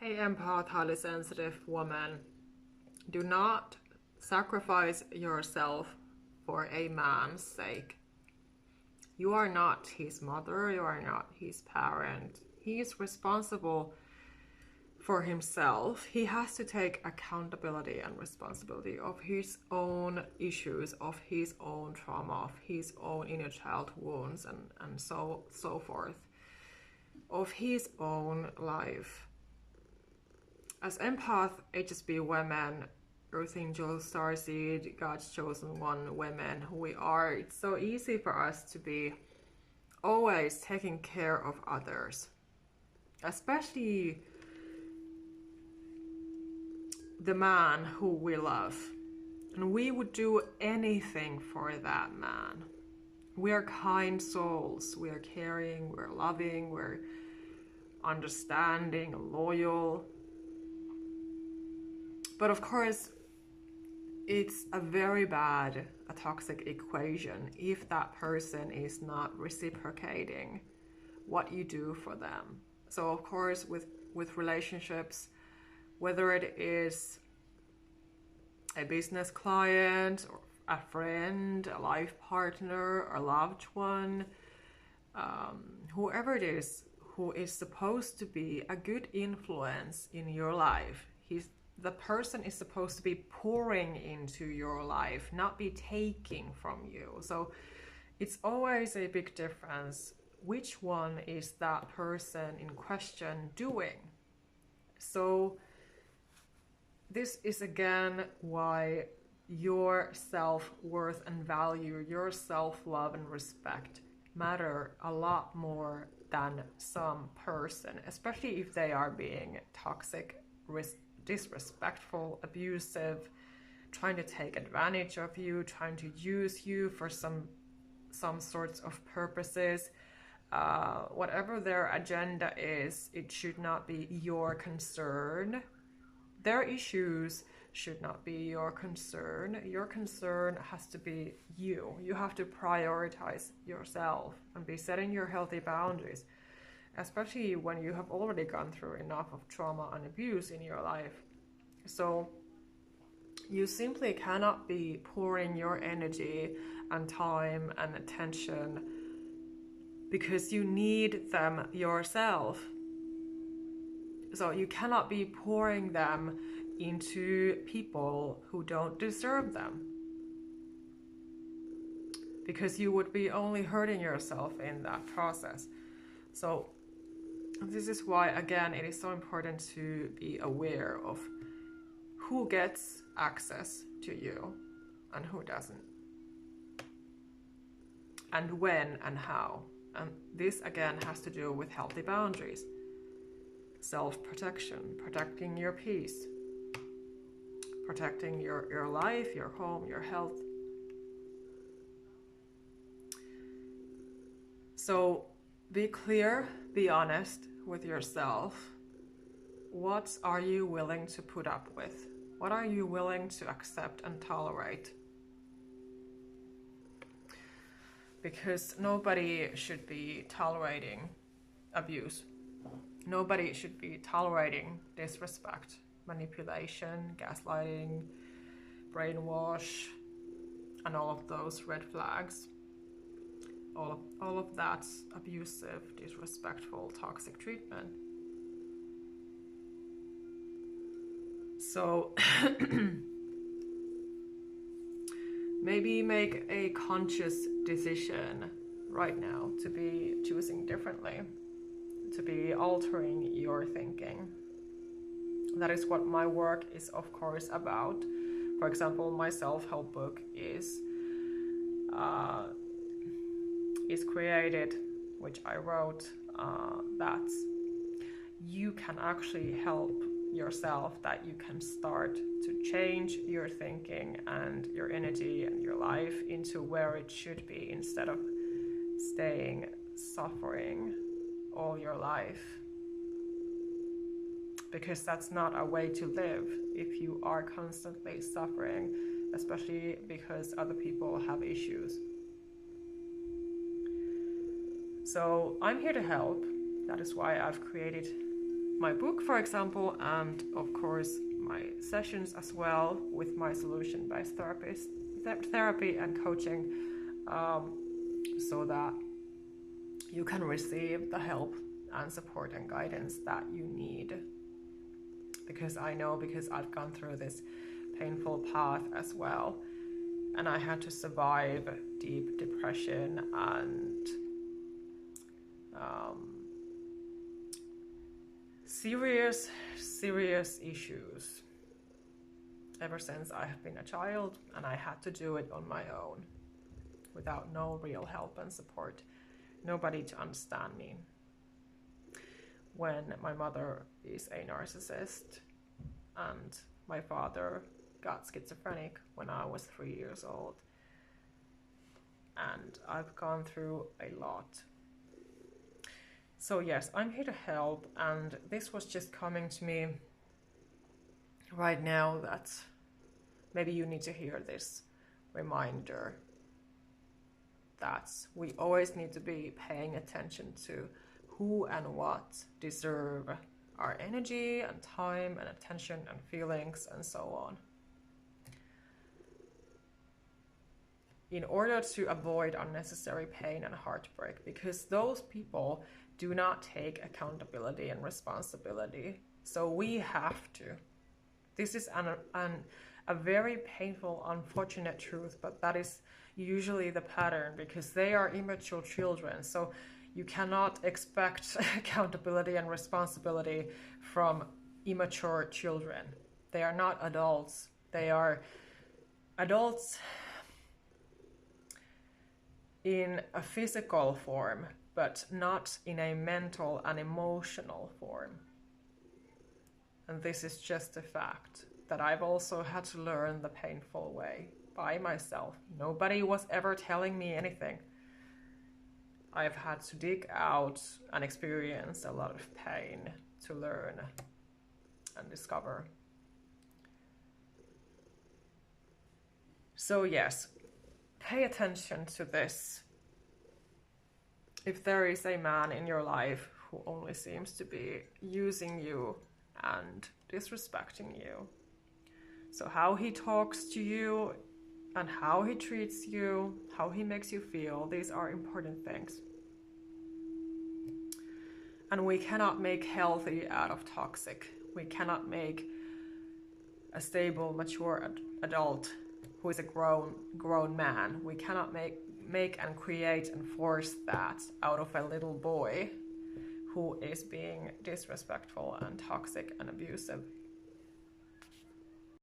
Hey empath, highly sensitive woman, do not sacrifice yourself for a man's sake. You are not his mother, you are not his parent. He is responsible for himself. He has to take accountability and responsibility of his own issues, of his own trauma, of his own inner child wounds, and so forth, of his own life. As empath, HSP women, Earth Angel, Starseed, God's Chosen One women who we are, it's so easy for us to be always taking care of others, especially the man who we love. And we would do anything for that man. We are kind souls, we are caring, we're loving, we're understanding, loyal. But of course, it's a very bad, a toxic equation if that person is not reciprocating what you do for them. So of course, with relationships, whether it is a business client, or a friend, a life partner, a loved one, whoever it is who is supposed to be a good influence in your life, the person is supposed to be pouring into your life, not be taking from you. So it's always a big difference which one is that person in question doing. So this is again why your self-worth and value, your self-love and respect matter a lot more than some person, especially if they are being toxic, disrespectful, abusive, trying to take advantage of you, trying to use you for some sorts of purposes. Whatever their agenda is, it should not be your concern. Their issues should not be your concern. Your concern has to be you. You have to prioritize yourself and be setting your healthy boundaries, especially when you have already gone through enough of trauma and abuse in your life. So you simply cannot be pouring your energy and time and attention because you need them yourself. So you cannot be pouring them into people who don't deserve them, because you would be only hurting yourself in that process. So this is why, again, it is so important to be aware of who gets access to you and who doesn't, and when and how. And this again has to do with healthy boundaries, self-protection, protecting your peace, protecting your life, your home, your health. So be clear, be honest with yourself. What are you willing to put up with? What are you willing to accept and tolerate? Because nobody should be tolerating abuse. Nobody should be tolerating disrespect, manipulation, gaslighting, brainwash, and all of those red flags. All of that's abusive, disrespectful, toxic treatment. So maybe make a conscious decision right now to be choosing differently, to be altering your thinking. That is what my work is, of course, about. For example, my self-help book is created, which I wrote, that you can actually help yourself, that you can start to change your thinking and your energy and your life into where it should be, instead of staying suffering all your life. Because that's not a way to live if you are constantly suffering, especially because other people have issues. So I'm here to help. That is why I've created my book, for example, and of course my sessions as well with my solution-based therapy and coaching, so that you can receive the help and support and guidance that you need. Because I know, because I've gone through this painful path as well, and I had to survive deep depression and serious issues ever since I have been a child, and I had to do it on my own without no real help and support, nobody to understand me. When my mother is a narcissist and my father got schizophrenic when I was 3 years old, and I've gone through a lot. So yes, I'm here to help, and this was just coming to me right now that maybe you need to hear this reminder that we always need to be paying attention to who and what deserve our energy and time and attention and feelings and so on, in order to avoid unnecessary pain and heartbreak, because those people do not take accountability and responsibility. So we have to. This is a very painful, unfortunate truth, but that is usually the pattern, because they are immature children. So you cannot expect accountability and responsibility from immature children. They are not adults. They are adults in a physical form, but not in a mental and emotional form. And this is just a fact that I've also had to learn the painful way by myself. Nobody was ever telling me anything. I've had to dig out and experience a lot of pain to learn and discover. So yes, pay attention to this. If there is a man in your life who only seems to be using you and disrespecting you, so how he talks to you and how he treats you, how he makes you feel, these are important things. And we cannot make healthy out of toxic. We cannot make a stable, mature adult who is a grown man. We cannot make and create and force that out of a little boy who is being disrespectful and toxic and abusive